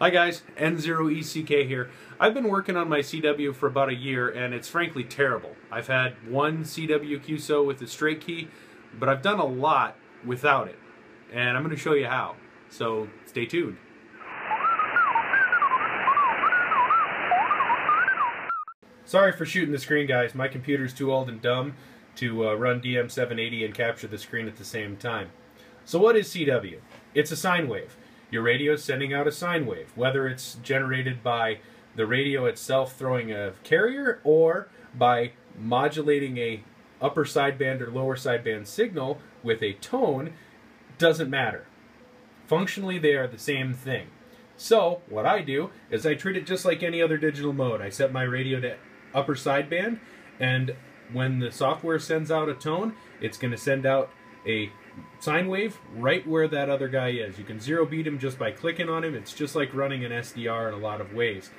Hi guys, N0ECK here. I've been working on my CW for about a year and it's frankly terrible. I've had one CW QSO with a straight key, but I've done a lot without it. And I'm going to show you how. So stay tuned. Sorry for shooting the screen, guys. My computer's too old and dumb to run DM780 and capture the screen at the same time. So what is CW? It's a sine wave. Your radio is sending out a sine wave, whether it's generated by the radio itself throwing a carrier or by modulating a upper sideband or lower sideband signal with a tone, doesn't matter. Functionally, they are the same thing. So what I do is I treat it just like any other digital mode. I set my radio to upper sideband, and when the software sends out a tone, it's going to send out a sine wave right where that other guy is. You can zero beat him just by clicking on him. It's just like running an SDR in a lot of ways.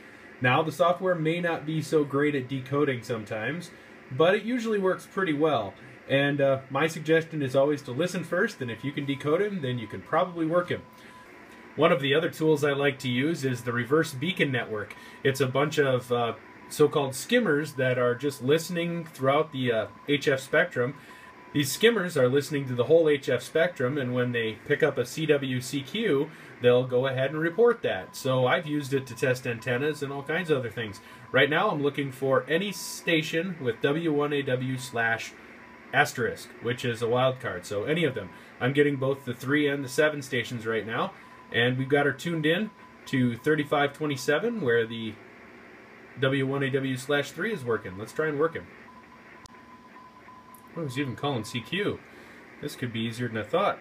Now, the software may not be so great at decoding sometimes, but it usually works pretty well. And my suggestion is always to listen first, and if you can decode him, then you can probably work him. One of the other tools I like to use is the reverse beacon network. It's a bunch of so-called skimmers that are just listening throughout the HF spectrum. These skimmers are listening to the whole HF spectrum, and when they pick up a CW/CQ, they'll go ahead and report that. So I've used it to test antennas and all kinds of other things. Right now I'm looking for any station with W1AW/*, which is a wildcard, so any of them. I'm getting both the 3 and the 7 stations right now, and we've got her tuned in to 3527, where the W1AW/3 is working. Let's try and work him. Oh, he's even calling CQ. This could be easier than I thought.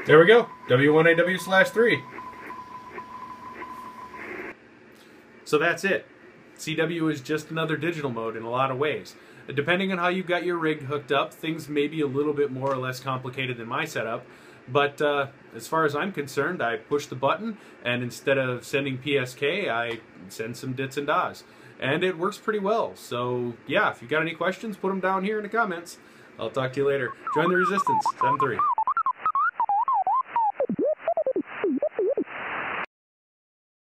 There we go, W1AW/3. So that's it. CW is just another digital mode in a lot of ways. Depending on how you got your rig hooked up, things may be a little bit more or less complicated than my setup, but as far as I'm concerned, I push the button, and instead of sending PSK, I send some dits and dahs. And it works pretty well. So yeah, if you got any questions, put them down here in the comments. I'll talk to you later. Join the resistance, 7-3.